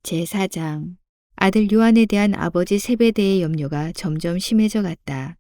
제4장. 아들 요한에 대한 아버지 세베대의 염려가 점점 심해져 갔다.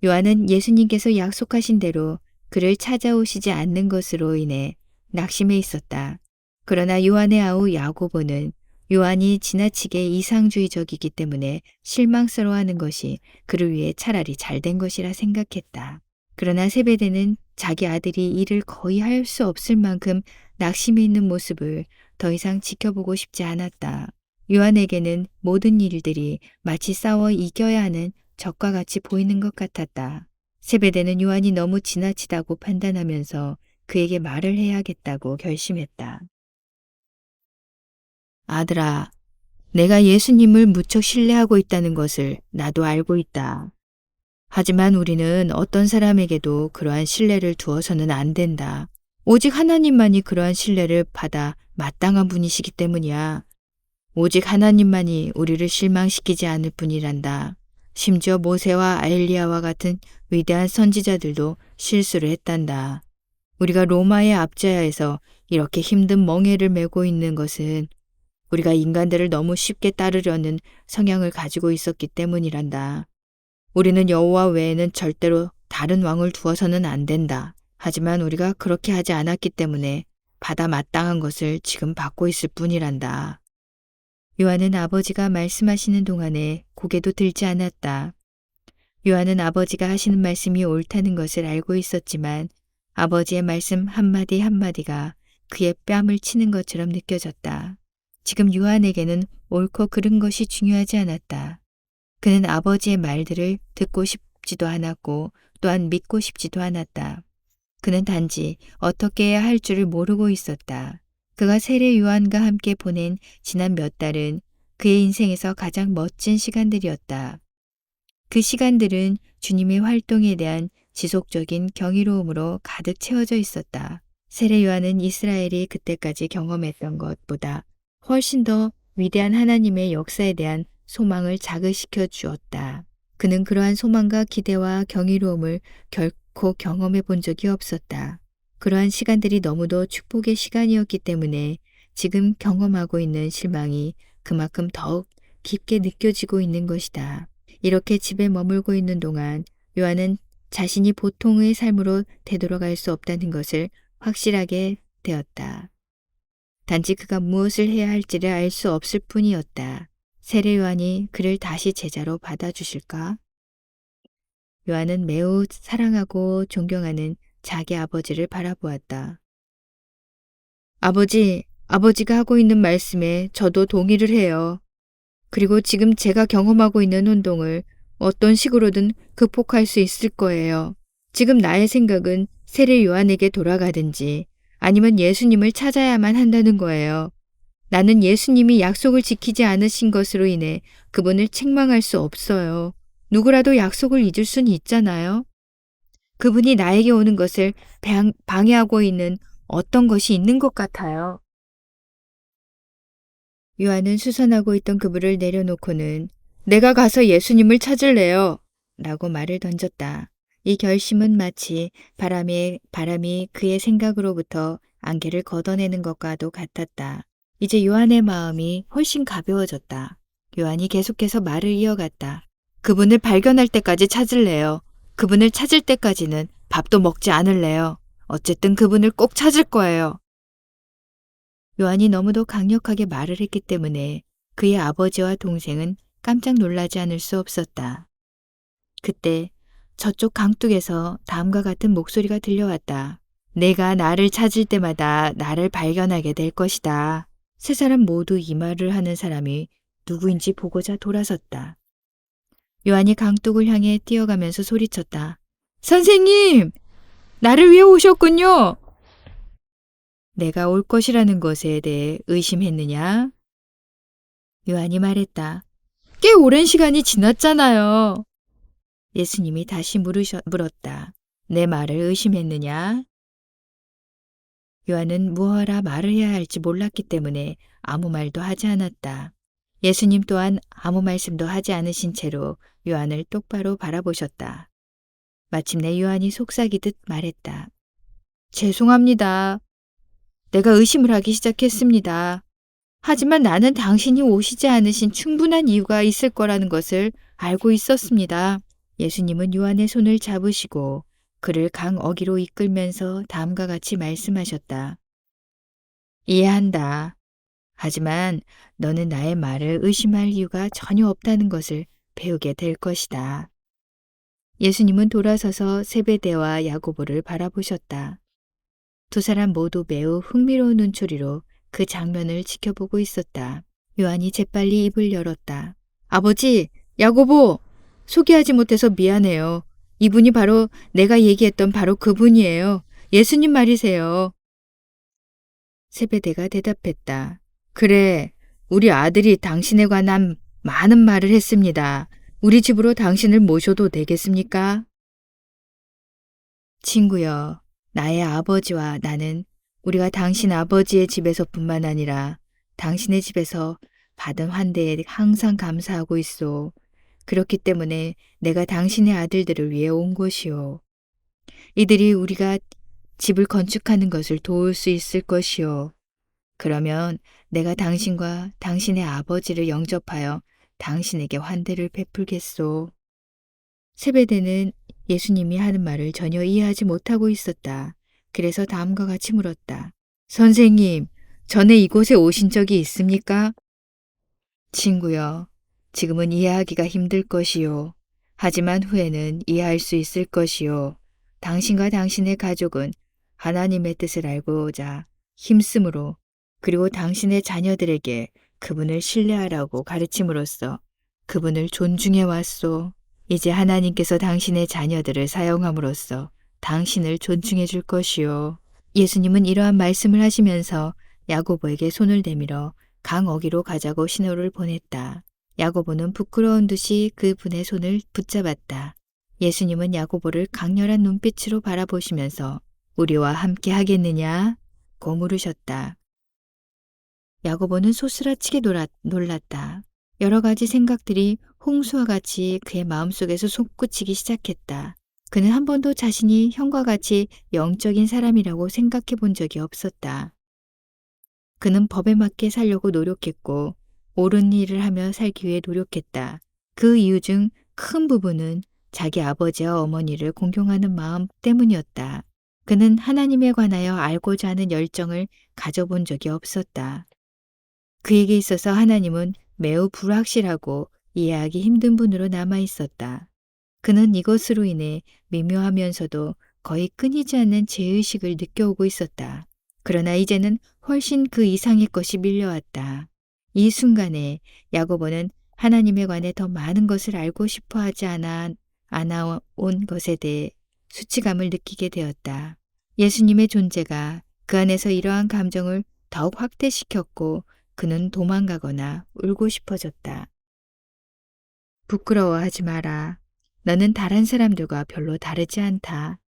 요한은 예수님께서 약속하신 대로 그를 찾아오시지 않는 것으로 인해 낙심해 있었다. 그러나 요한의 아우 야고보는 요한이 지나치게 이상주의적이기 때문에 실망스러워하는 것이 그를 위해 차라리 잘된 것이라 생각했다. 그러나 세베대는 자기 아들이 일을 거의 할 수 없을 만큼 낙심해 있는 모습을 더 이상 지켜보고 싶지 않았다. 요한에게는 모든 일들이 마치 싸워 이겨야 하는 적과 같이 보이는 것 같았다. 세베대는 요한이 너무 지나치다고 판단하면서 그에게 말을 해야겠다고 결심했다. 아들아, 내가 예수님을 무척 신뢰하고 있다는 것을 나도 알고 있다. 하지만 우리는 어떤 사람에게도 그러한 신뢰를 두어서는 안 된다. 오직 하나님만이 그러한 신뢰를 받아 마땅한 분이시기 때문이야. 오직 하나님만이 우리를 실망시키지 않을 뿐이란다. 심지어 모세와 엘리야와 같은 위대한 선지자들도 실수를 했단다. 우리가 로마의 압제하에서 이렇게 힘든 멍에를 메고 있는 것은 우리가 인간들을 너무 쉽게 따르려는 성향을 가지고 있었기 때문이란다. 우리는 여호와 외에는 절대로 다른 왕을 두어서는 안 된다. 하지만 우리가 그렇게 하지 않았기 때문에 받아 마땅한 것을 지금 받고 있을 뿐이란다. 요한은 아버지가 말씀하시는 동안에 고개도 들지 않았다. 요한은 아버지가 하시는 말씀이 옳다는 것을 알고 있었지만 아버지의 말씀 한마디 한마디가 그의 뺨을 치는 것처럼 느껴졌다. 지금 요한에게는 옳고 그른 것이 중요하지 않았다. 그는 아버지의 말들을 듣고 싶지도 않았고 또한 믿고 싶지도 않았다. 그는 단지 어떻게 해야 할 줄을 모르고 있었다. 그가 세례 요한과 함께 보낸 지난 몇 달은 그의 인생에서 가장 멋진 시간들이었다. 그 시간들은 주님의 활동에 대한 지속적인 경이로움으로 가득 채워져 있었다. 세례 요한은 이스라엘이 그때까지 경험했던 것보다 훨씬 더 위대한 하나님의 역사에 대한 소망을 자극시켜 주었다. 그는 그러한 소망과 기대와 경이로움을 결코 경험해 본 적이 없었다. 그러한 시간들이 너무도 축복의 시간이었기 때문에 지금 경험하고 있는 실망이 그만큼 더욱 깊게 느껴지고 있는 것이다. 이렇게 집에 머물고 있는 동안 요한은 자신이 보통의 삶으로 되돌아갈 수 없다는 것을 확실하게 되었다. 단지 그가 무엇을 해야 할지를 알 수 없을 뿐이었다. 세례 요한이 그를 다시 제자로 받아주실까? 요한은 매우 사랑하고 존경하는 자기 아버지를 바라보았다. 아버지가 하고 있는 말씀에 저도 동의를 해요. 그리고 지금 제가 경험하고 있는 혼동을 어떤 식으로든 극복할 수 있을 거예요. 지금 나의 생각은 세례 요한에게 돌아가든지 아니면 예수님을 찾아야만 한다는 거예요. 나는 예수님이 약속을 지키지 않으신 것으로 인해 그분을 책망할 수 없어요. 누구라도 약속을 잊을 수는 있잖아요. 그분이 나에게 오는 것을 방해하고 있는 어떤 것이 있는 것 같아요. 요한은 수선하고 있던 그물을 내려놓고는 내가 가서 예수님을 찾을래요. 라고 말을 던졌다. 이 결심은 마치 바람이 그의 생각으로부터 안개를 걷어내는 것과도 같았다. 이제 요한의 마음이 훨씬 가벼워졌다. 요한이 계속해서 말을 이어갔다. 그분을 발견할 때까지 찾을래요. 그분을 찾을 때까지는 밥도 먹지 않을래요. 어쨌든 그분을 꼭 찾을 거예요. 요한이 너무도 강력하게 말을 했기 때문에 그의 아버지와 동생은 깜짝 놀라지 않을 수 없었다. 그때 저쪽 강둑에서 다음과 같은 목소리가 들려왔다. 내가 나를 찾을 때마다 나를 발견하게 될 것이다. 세 사람 모두 이 말을 하는 사람이 누구인지 보고자 돌아섰다. 요한이 강둑을 향해 뛰어가면서 소리쳤다. 선생님! 나를 위해 오셨군요! 내가 올 것이라는 것에 대해 의심했느냐? 요한이 말했다. 꽤 오랜 시간이 지났잖아요. 예수님이 다시 물었다. 내 말을 의심했느냐? 요한은 무엇라 말을 해야 할지 몰랐기 때문에 아무 말도 하지 않았다. 예수님 또한 아무 말씀도 하지 않으신 채로 요한을 똑바로 바라보셨다. 마침내 요한이 속삭이듯 말했다. 죄송합니다. 내가 의심을 하기 시작했습니다. 하지만 나는 당신이 오시지 않으신 충분한 이유가 있을 거라는 것을 알고 있었습니다. 예수님은 요한의 손을 잡으시고 그를 강 어귀로 이끌면서 다음과 같이 말씀하셨다. 이해한다. 하지만 너는 나의 말을 의심할 이유가 전혀 없다는 것을 배우게 될 것이다. 예수님은 돌아서서 세베대와 야고보를 바라보셨다. 두 사람 모두 매우 흥미로운 눈초리로 그 장면을 지켜보고 있었다. 요한이 재빨리 입을 열었다. 아버지, 야고보! 소개하지 못해서 미안해요. 이분이 바로 내가 얘기했던 바로 그분이에요. 예수님 말이세요. 세베대가 대답했다. 그래, 우리 아들이 당신에 관한 많은 말을 했습니다. 우리 집으로 당신을 모셔도 되겠습니까? 친구여, 나의 아버지와 나는 우리가 당신 아버지의 집에서뿐만 아니라 당신의 집에서 받은 환대에 항상 감사하고 있소. 그렇기 때문에 내가 당신의 아들들을 위해 온 것이요. 이들이 우리가 집을 건축하는 것을 도울 수 있을 것이요. 그러면 내가 당신과 당신의 아버지를 영접하여 당신에게 환대를 베풀겠소. 세베대는 예수님이 하는 말을 전혀 이해하지 못하고 있었다. 그래서 다음과 같이 물었다. 선생님, 전에 이곳에 오신 적이 있습니까? 친구여, 지금은 이해하기가 힘들 것이요. 하지만 후에는 이해할 수 있을 것이요. 당신과 당신의 가족은 하나님의 뜻을 알고자 힘쓰므로 그리고 당신의 자녀들에게 그분을 신뢰하라고 가르침으로써 그분을 존중해 왔소. 이제 하나님께서 당신의 자녀들을 사용함으로써 당신을 존중해 줄 것이요. 예수님은 이러한 말씀을 하시면서 야고보에게 손을 내밀어 강 어귀로 가자고 신호를 보냈다. 야고보는 부끄러운 듯이 그분의 손을 붙잡았다. 예수님은 야고보를 강렬한 눈빛으로 바라보시면서 우리와 함께 하겠느냐? 고 물으셨다. 야고보는 소스라치게 놀랐다. 여러 가지 생각들이 홍수와 같이 그의 마음속에서 솟구치기 시작했다. 그는 한 번도 자신이 형과 같이 영적인 사람이라고 생각해 본 적이 없었다. 그는 법에 맞게 살려고 노력했고 옳은 일을 하며 살기 위해 노력했다. 그 이유 중 큰 부분은 자기 아버지와 어머니를 공경하는 마음 때문이었다. 그는 하나님에 관하여 알고자 하는 열정을 가져본 적이 없었다. 그에게 있어서 하나님은 매우 불확실하고 이해하기 힘든 분으로 남아 있었다. 그는 이것으로 인해 미묘하면서도 거의 끊이지 않는 죄의식을 느껴오고 있었다. 그러나 이제는 훨씬 그 이상의 것이 밀려왔다. 이 순간에 야고보는 하나님에 관해 더 많은 것을 알고 싶어 하지 않아온 것에 대해 수치감을 느끼게 되었다. 예수님의 존재가 그 안에서 이러한 감정을 더욱 확대시켰고 그는 도망가거나 울고 싶어졌다. 부끄러워하지 마라. 너는 다른 사람들과 별로 다르지 않다.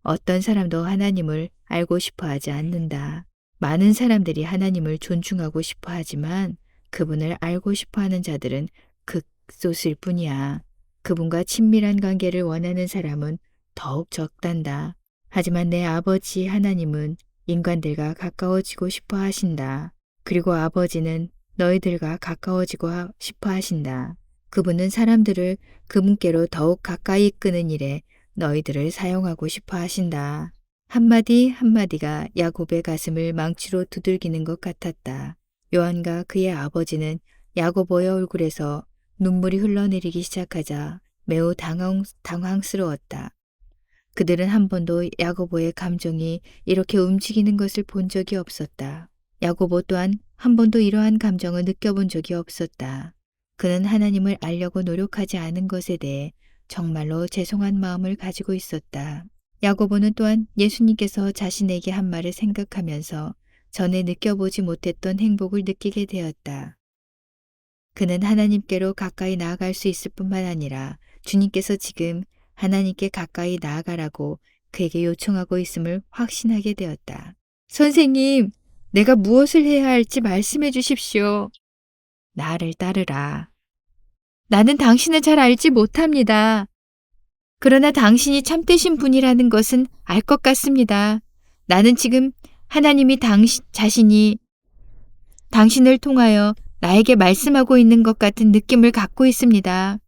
어떤 사람도 하나님을 알고 싶어 하지 않는다. 많은 사람들이 하나님을 존중하고 싶어 하지만 그분을 알고 싶어 하는 자들은 극소수일 뿐이야. 그분과 친밀한 관계를 원하는 사람은 더욱 적단다. 하지만 내 아버지 하나님은 인간들과 가까워지고 싶어 하신다. 그리고 아버지는 너희들과 가까워지고 싶어 하신다. 그분은 사람들을 그분께로 더욱 가까이 이끄는 일에 너희들을 사용하고 싶어 하신다. 한마디 한마디가 야곱의 가슴을 망치로 두들기는 것 같았다. 요한과 그의 아버지는 야고보의 얼굴에서 눈물이 흘러내리기 시작하자 매우 당황스러웠다. 그들은 한 번도 야고보의 감정이 이렇게 움직이는 것을 본 적이 없었다. 야고보 또한 한 번도 이러한 감정을 느껴본 적이 없었다. 그는 하나님을 알려고 노력하지 않은 것에 대해 정말로 죄송한 마음을 가지고 있었다. 야고보는 또한 예수님께서 자신에게 한 말을 생각하면서 전에 느껴보지 못했던 행복을 느끼게 되었다. 그는 하나님께로 가까이 나아갈 수 있을 뿐만 아니라 주님께서 지금 하나님께 가까이 나아가라고 그에게 요청하고 있음을 확신하게 되었다. 선생님, 내가 무엇을 해야 할지 말씀해 주십시오. 나를 따르라. 나는 당신을 잘 알지 못합니다. 그러나 당신이 참되신 분이라는 것은 알 것 같습니다. 나는 지금 하나님이 당신을 통하여 나에게 말씀하고 있는 것 같은 느낌을 갖고 있습니다.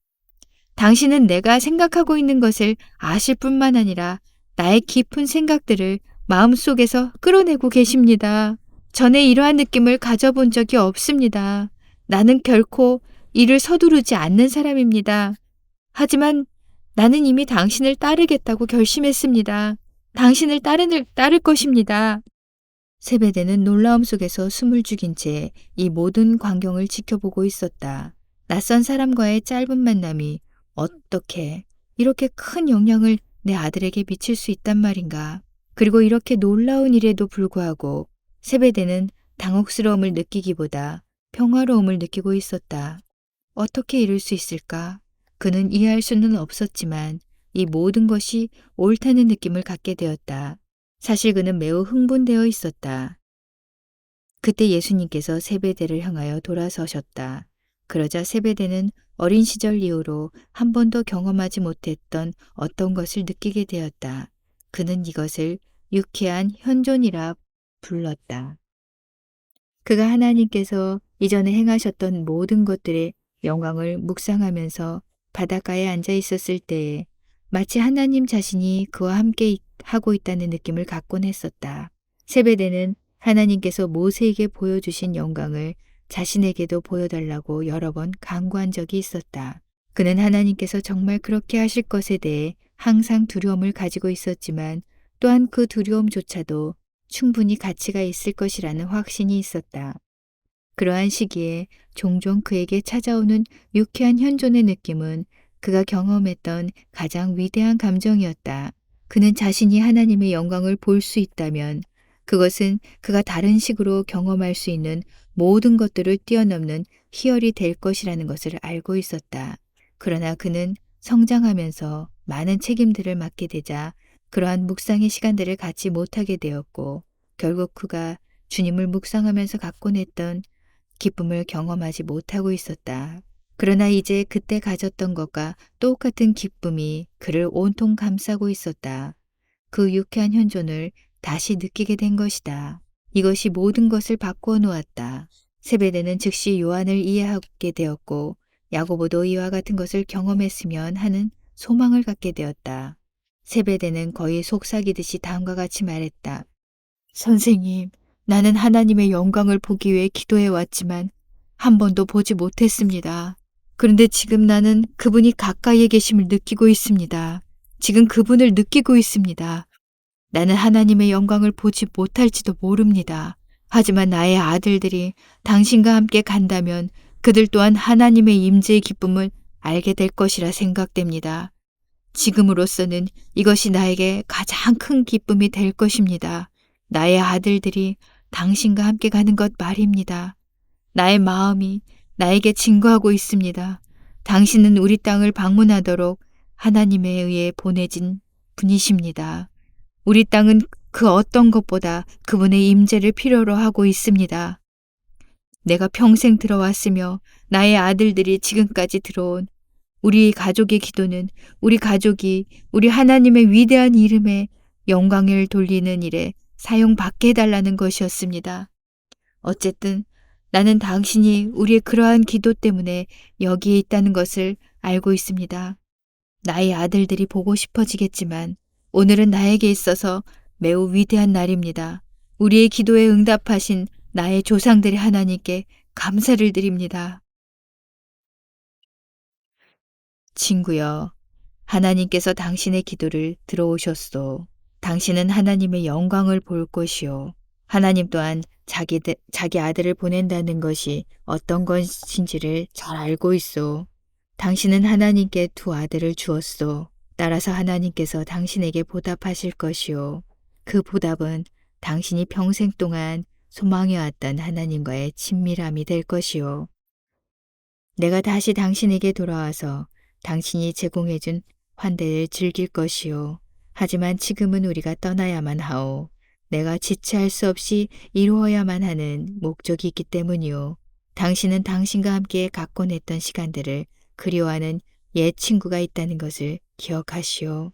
당신은 내가 생각하고 있는 것을 아실 뿐만 아니라 나의 깊은 생각들을 마음속에서 끌어내고 계십니다. 전에 이러한 느낌을 가져본 적이 없습니다. 나는 결코 이를 서두르지 않는 사람입니다. 하지만 나는 이미 당신을 따르겠다고 결심했습니다. 당신을 따를 것입니다. 세베대는 놀라움 속에서 숨을 죽인 채 이 모든 광경을 지켜보고 있었다. 낯선 사람과의 짧은 만남이 어떻게 이렇게 큰 영향을 내 아들에게 미칠 수 있단 말인가. 그리고 이렇게 놀라운 일에도 불구하고 세베대는 당혹스러움을 느끼기보다 평화로움을 느끼고 있었다. 어떻게 이럴 수 있을까? 그는 이해할 수는 없었지만 이 모든 것이 옳다는 느낌을 갖게 되었다. 사실 그는 매우 흥분되어 있었다. 그때 예수님께서 세베대를 향하여 돌아서셨다. 그러자 세베대는 어린 시절 이후로 한 번도 경험하지 못했던 어떤 것을 느끼게 되었다. 그는 이것을 유쾌한 현존이라 불렀다. 그가 하나님께서 이전에 행하셨던 모든 것들의 영광을 묵상하면서 바닷가에 앉아 있었을 때에 마치 하나님 자신이 그와 함께 하고 있다는 느낌을 갖곤 했었다. 세베대는 하나님께서 모세에게 보여주신 영광을 자신에게도 보여달라고 여러 번 간구한 적이 있었다. 그는 하나님께서 정말 그렇게 하실 것에 대해 항상 두려움을 가지고 있었지만 또한 그 두려움조차도 충분히 가치가 있을 것이라는 확신이 있었다. 그러한 시기에 종종 그에게 찾아오는 유쾌한 현존의 느낌은 그가 경험했던 가장 위대한 감정이었다. 그는 자신이 하나님의 영광을 볼 수 있다면 그것은 그가 다른 식으로 경험할 수 있는 모든 것들을 뛰어넘는 희열이 될 것이라는 것을 알고 있었다. 그러나 그는 성장하면서 많은 책임들을 맡게 되자 그러한 묵상의 시간들을 갖지 못하게 되었고 결국 그가 주님을 묵상하면서 갖곤 했던 기쁨을 경험하지 못하고 있었다. 그러나 이제 그때 가졌던 것과 똑같은 기쁨이 그를 온통 감싸고 있었다. 그 유쾌한 현존을 다시 느끼게 된 것이다. 이것이 모든 것을 바꾸어 놓았다. 세베대는 즉시 요한을 이해하게 되었고 야고보도 이와 같은 것을 경험했으면 하는 소망을 갖게 되었다. 세베대는 거의 속삭이듯이 다음과 같이 말했다. 선생님, 나는 하나님의 영광을 보기 위해 기도해 왔지만 한 번도 보지 못했습니다. 그런데 지금 나는 그분이 가까이에 계심을 느끼고 있습니다. 지금 그분을 느끼고 있습니다. 나는 하나님의 영광을 보지 못할지도 모릅니다. 하지만 나의 아들들이 당신과 함께 간다면 그들 또한 하나님의 임재의 기쁨을 알게 될 것이라 생각됩니다. 지금으로서는 이것이 나에게 가장 큰 기쁨이 될 것입니다. 나의 아들들이 당신과 함께 가는 것 말입니다. 나의 마음이 나에게 증거하고 있습니다. 당신은 우리 땅을 방문하도록 하나님에 의해 보내진 분이십니다. 우리 땅은 그 어떤 것보다 그분의 임재를 필요로 하고 있습니다. 내가 평생 들어왔으며 나의 아들들이 지금까지 들어온 우리 가족의 기도는 우리 가족이 우리 하나님의 위대한 이름에 영광을 돌리는 일에 사용받게 해달라는 것이었습니다. 어쨌든 나는 당신이 우리의 그러한 기도 때문에 여기에 있다는 것을 알고 있습니다. 나의 아들들이 보고 싶어지겠지만 오늘은 나에게 있어서 매우 위대한 날입니다. 우리의 기도에 응답하신 나의 조상들의 하나님께 감사를 드립니다. 친구여, 하나님께서 당신의 기도를 들어오셨소. 당신은 하나님의 영광을 볼 것이요. 하나님 또한 자기 아들을 보낸다는 것이 어떤 것인지를 잘 알고 있소. 당신은 하나님께 두 아들을 주었소. 따라서 하나님께서 당신에게 보답하실 것이요. 그 보답은 당신이 평생 동안 소망해왔던 하나님과의 친밀함이 될 것이요. 내가 다시 당신에게 돌아와서 당신이 제공해준 환대를 즐길 것이요. 하지만 지금은 우리가 떠나야만 하오. 내가 지체할 수 없이 이루어야만 하는 목적이 있기 때문이요. 당신은 당신과 함께 갖곤 했던 시간들을 그리워하는 옛 친구가 있다는 것을 기억하시오.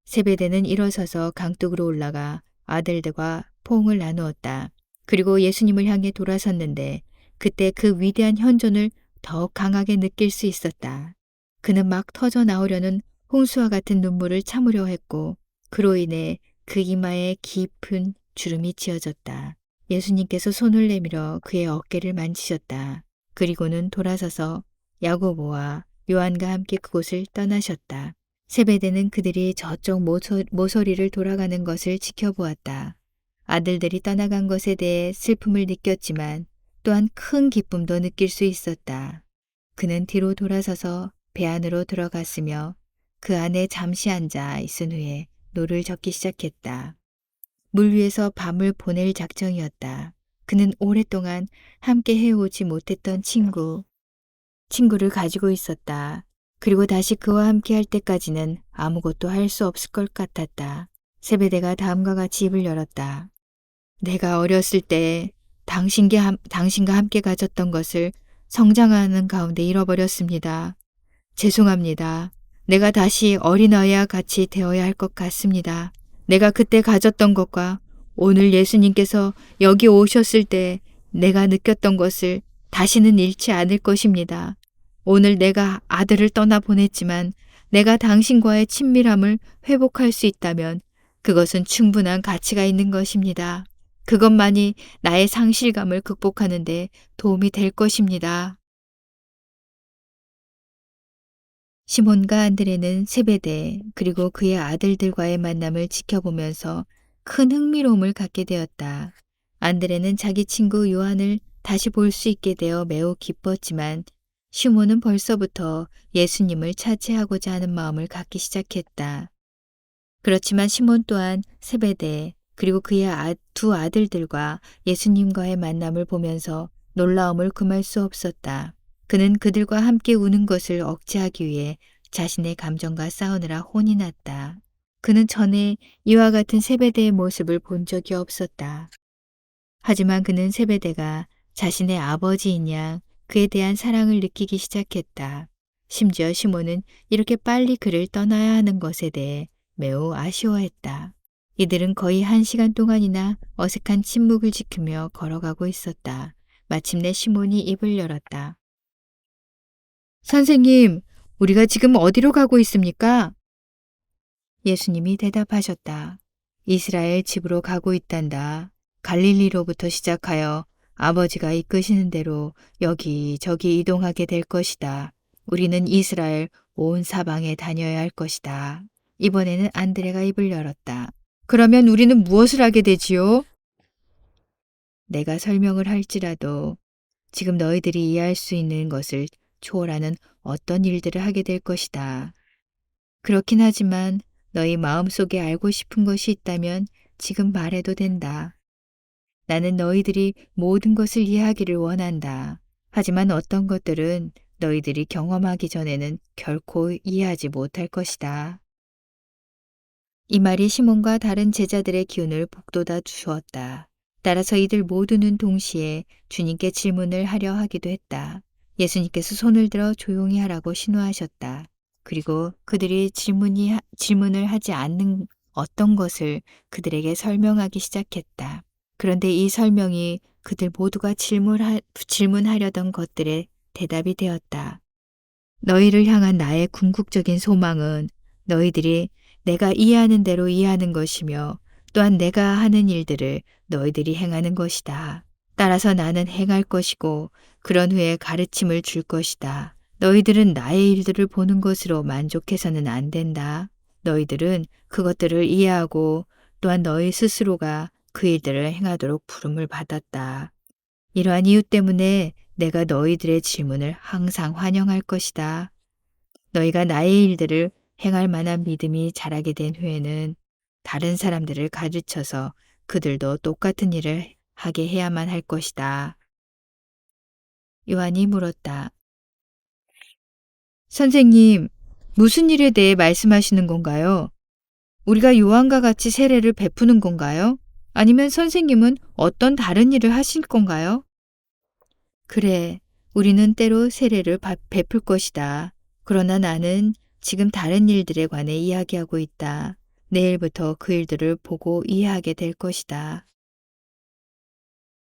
세베대는 일어서서 강둑으로 올라가 아들들과 포옹을 나누었다. 그리고 예수님을 향해 돌아섰는데 그때 그 위대한 현존을 더욱 강하게 느낄 수 있었다. 그는 막 터져 나오려는 홍수와 같은 눈물을 참으려 했고 그로 인해 그 이마에 깊은 주름이 지어졌다. 예수님께서 손을 내밀어 그의 어깨를 만지셨다. 그리고는 돌아서서 야고보와 요한과 함께 그곳을 떠나셨다. 세베대는 그들이 저쪽 모서리를 돌아가는 것을 지켜보았다. 아들들이 떠나간 것에 대해 슬픔을 느꼈지만 또한 큰 기쁨도 느낄 수 있었다. 그는 뒤로 돌아서서 배 안으로 들어갔으며 그 안에 잠시 앉아 있은 후에 노를 젓기 시작했다. 물 위에서 밤을 보낼 작정이었다. 그는 오랫동안 함께 해오지 못했던 친구를 가지고 있었다. 그리고 다시 그와 함께 할 때까지는 아무것도 할 수 없을 것 같았다. 세베대가 다음과 같이 입을 열었다. 내가 어렸을 때 당신과 함께 가졌던 것을 성장하는 가운데 잃어버렸습니다. 죄송합니다. 내가 다시 어린아이와 같이 되어야 할 것 같습니다. 내가 그때 가졌던 것과 오늘 예수님께서 여기 오셨을 때 내가 느꼈던 것을 다시는 잃지 않을 것입니다. 오늘 내가 아들을 떠나보냈지만 내가 당신과의 친밀함을 회복할 수 있다면 그것은 충분한 가치가 있는 것입니다. 그것만이 나의 상실감을 극복하는 데 도움이 될 것입니다. 시몬과 안드레는 세베대 그리고 그의 아들들과의 만남을 지켜보면서 큰 흥미로움을 갖게 되었다. 안드레는 자기 친구 요한을 다시 볼 수 있게 되어 매우 기뻤지만 시몬은 벌써부터 예수님을 차지하고자 하는 마음을 갖기 시작했다. 그렇지만 시몬 또한 세베대 그리고 그의 두 아들들과 예수님과의 만남을 보면서 놀라움을 금할 수 없었다. 그는 그들과 함께 우는 것을 억제하기 위해 자신의 감정과 싸우느라 혼이 났다. 그는 전에 이와 같은 세베대의 모습을 본 적이 없었다. 하지만 그는 세베대가 자신의 아버지인 양 그에 대한 사랑을 느끼기 시작했다. 심지어 시몬은 이렇게 빨리 그를 떠나야 하는 것에 대해 매우 아쉬워했다. 이들은 거의 1시간 동안이나 어색한 침묵을 지키며 걸어가고 있었다. 마침내 시몬이 입을 열었다. 선생님, 우리가 지금 어디로 가고 있습니까? 예수님이 대답하셨다. 이스라엘 집으로 가고 있단다. 갈릴리로부터 시작하여 아버지가 이끄시는 대로 여기저기 이동하게 될 것이다. 우리는 이스라엘 온 사방에 다녀야 할 것이다. 이번에는 안드레가 입을 열었다. 그러면 우리는 무엇을 하게 되지요? 내가 설명을 할지라도 지금 너희들이 이해할 수 있는 것을 초월하는 어떤 일들을 하게 될 것이다. 그렇긴 하지만 너희 마음속에 알고 싶은 것이 있다면 지금 말해도 된다. 나는 너희들이 모든 것을 이해하기를 원한다. 하지만 어떤 것들은 너희들이 경험하기 전에는 결코 이해하지 못할 것이다. 이 말이 시몬과 다른 제자들의 기운을 북돋아 주었다. 따라서 이들 모두는 동시에 주님께 질문을 하려 하기도 했다. 예수님께서 손을 들어 조용히 하라고 신호하셨다. 그리고 그들이 질문을 하지 않는 어떤 것을 그들에게 설명하기 시작했다. 그런데 이 설명이 그들 모두가 질문하려던 것들의 대답이 되었다. 너희를 향한 나의 궁극적인 소망은 너희들이 내가 이해하는 대로 이해하는 것이며 또한 내가 하는 일들을 너희들이 행하는 것이다. 따라서 나는 행할 것이고 그런 후에 가르침을 줄 것이다. 너희들은 나의 일들을 보는 것으로 만족해서는 안 된다. 너희들은 그것들을 이해하고 또한 너희 스스로가 그 일들을 행하도록 부름을 받았다. 이러한 이유 때문에 내가 너희들의 질문을 항상 환영할 것이다. 너희가 나의 일들을 행할 만한 믿음이 자라게 된 후에는 다른 사람들을 가르쳐서 그들도 똑같은 일을 하게 해야만 할 것이다. 요한이 물었다. 선생님, 무슨 일에 대해 말씀하시는 건가요? 우리가 요한과 같이 세례를 베푸는 건가요? 아니면 선생님은 어떤 다른 일을 하실 건가요? 그래, 우리는 때로 세례를 베풀 것이다. 그러나 나는 지금 다른 일들에 관해 이야기하고 있다. 내일부터 그 일들을 보고 이해하게 될 것이다.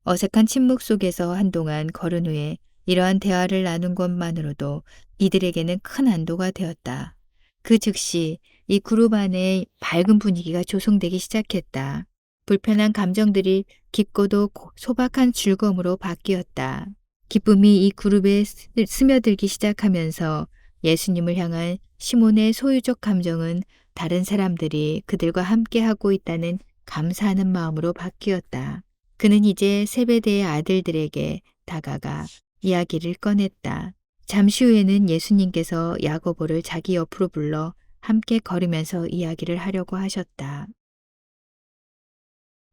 어색한 침묵 속에서 한동안 걸은 후에 이러한 대화를 나눈 것만으로도 이들에게는 큰 안도가 되었다. 그 즉시 이 그룹 안에 밝은 분위기가 조성되기 시작했다. 불편한 감정들이 깊고도 소박한 즐거움으로 바뀌었다. 기쁨이 이 그룹에 스며들기 시작하면서 예수님을 향한 시몬의 소유적 감정은 다른 사람들이 그들과 함께하고 있다는 감사하는 마음으로 바뀌었다. 그는 이제 세베대의 아들들에게 다가가 이야기를 꺼냈다. 잠시 후에는 예수님께서 야고보를 자기 옆으로 불러 함께 걸으면서 이야기를 하려고 하셨다.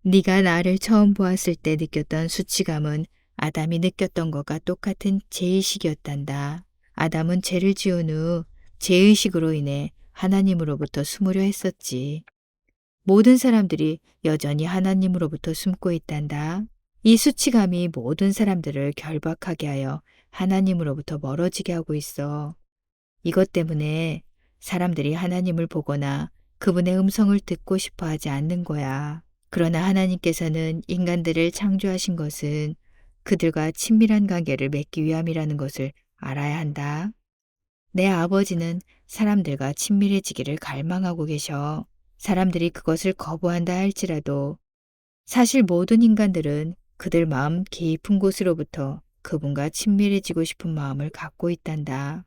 네가 나를 처음 보았을 때 느꼈던 수치감은 아담이 느꼈던 것과 똑같은 죄의식이었단다. 아담은 죄를 지은 후 죄의식으로 인해 하나님으로부터 숨으려 했었지. 모든 사람들이 여전히 하나님으로부터 숨고 있단다. 이 수치감이 모든 사람들을 결박하게 하여 하나님으로부터 멀어지게 하고 있어. 이것 때문에 사람들이 하나님을 보거나 그분의 음성을 듣고 싶어 하지 않는 거야. 그러나 하나님께서는 인간들을 창조하신 것은 그들과 친밀한 관계를 맺기 위함이라는 것을 알아야 한다. 내 아버지는 사람들과 친밀해지기를 갈망하고 계셔. 사람들이 그것을 거부한다 할지라도 사실 모든 인간들은 그들 마음 깊은 곳으로부터 그분과 친밀해지고 싶은 마음을 갖고 있단다.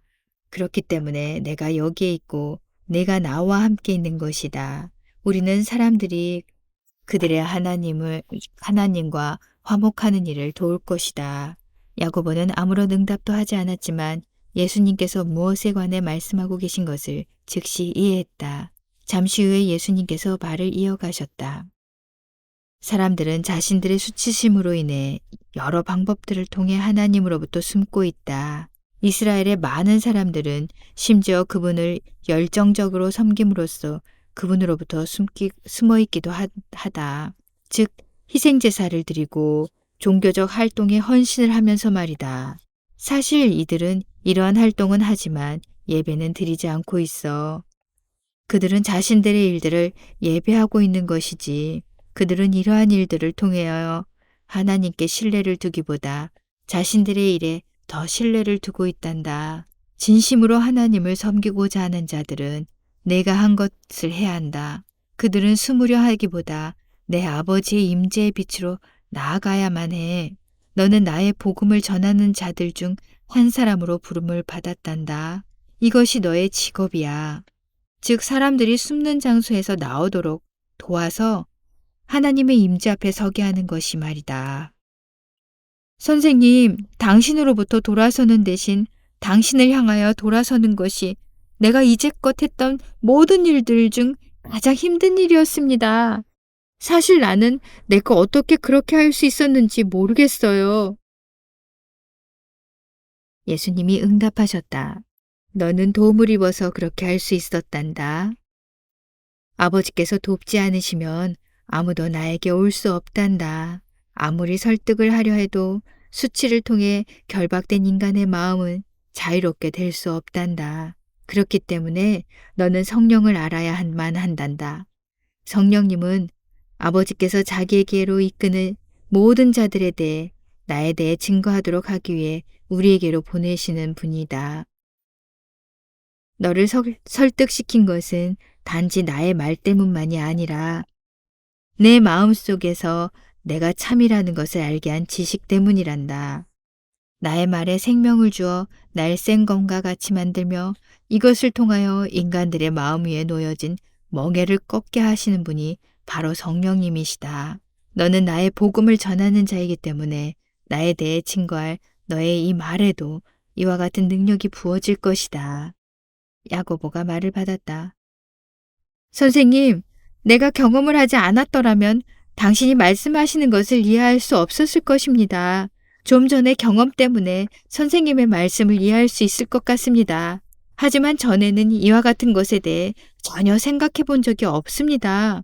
그렇기 때문에 내가 여기에 있고 내가 나와 함께 있는 것이다. 우리는 사람들이 그들의 하나님과 화목하는 일을 도울 것이다. 야고보는 아무런 응답도 하지 않았지만 예수님께서 무엇에 관해 말씀하고 계신 것을 즉시 이해했다. 잠시 후에 예수님께서 말을 이어가셨다. 사람들은 자신들의 수치심으로 인해 여러 방법들을 통해 하나님으로부터 숨고 있다. 이스라엘의 많은 사람들은 심지어 그분을 열정적으로 섬김으로써 그분으로부터 숨어 있기도 하다. 즉 희생제사를 드리고 종교적 활동에 헌신을 하면서 말이다. 사실 이들은 이러한 활동은 하지만 예배는 드리지 않고 있어. 그들은 자신들의 일들을 예배하고 있는 것이지. 그들은 이러한 일들을 통하여 하나님께 신뢰를 두기보다 자신들의 일에 더 신뢰를 두고 있단다. 진심으로 하나님을 섬기고자 하는 자들은 내가 한 것을 해야 한다. 그들은 숨으려 하기보다 내 아버지의 임재의 빛으로 나아가야만 해. 너는 나의 복음을 전하는 자들 중 한 사람으로 부름을 받았단다. 이것이 너의 직업이야. 즉 사람들이 숨는 장소에서 나오도록 도와서 하나님의 임재 앞에 서게 하는 것이 말이다. 선생님, 당신으로부터 돌아서는 대신 당신을 향하여 돌아서는 것이 내가 이제껏 했던 모든 일들 중 가장 힘든 일이었습니다. 사실 나는 내가 어떻게 그렇게 할 수 있었는지 모르겠어요. 예수님이 응답하셨다. 너는 도움을 입어서 그렇게 할 수 있었단다. 아버지께서 돕지 않으시면 아무도 나에게 올 수 없단다. 아무리 설득을 하려 해도 수치를 통해 결박된 인간의 마음은 자유롭게 될 수 없단다. 그렇기 때문에 너는 성령을 알아야만 한단다. 성령님은 아버지께서 자기에게로 이끄는 모든 자들에 대해 나에 대해 증거하도록 하기 위해 우리에게로 보내시는 분이다. 너를 설득시킨 것은 단지 나의 말 때문만이 아니라 내 마음 속에서 내가 참이라는 것을 알게 한 지식 때문이란다. 나의 말에 생명을 주어 날 생검과 같이 만들며 이것을 통하여 인간들의 마음 위에 놓여진 멍에를 꺾게 하시는 분이 바로 성령님이시다. 너는 나의 복음을 전하는 자이기 때문에 나에 대해 증거할 너의 이 말에도 이와 같은 능력이 부어질 것이다. 야고보가 말을 받았다. 선생님, 내가 경험을 하지 않았더라면 당신이 말씀하시는 것을 이해할 수 없었을 것입니다. 좀 전의 경험 때문에 선생님의 말씀을 이해할 수 있을 것 같습니다. 하지만 전에는 이와 같은 것에 대해 전혀 생각해 본 적이 없습니다.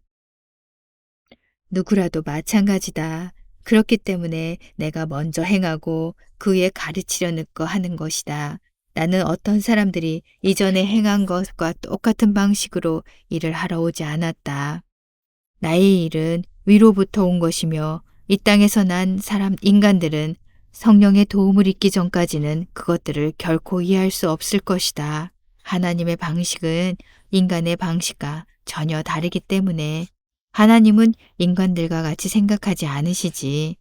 누구라도 마찬가지다. 그렇기 때문에 내가 먼저 행하고 그 위에 가르치려는 거 하는 것이다. 나는 어떤 사람들이 이전에 행한 것과 똑같은 방식으로 일을 하러 오지 않았다. 나의 일은 위로부터 온 것이며 이 땅에서 난 인간들은 성령의 도움을 잊기 전까지는 그것들을 결코 이해할 수 없을 것이다. 하나님의 방식은 인간의 방식과 전혀 다르기 때문에 하나님은 인간들과 같이 생각하지 않으시지.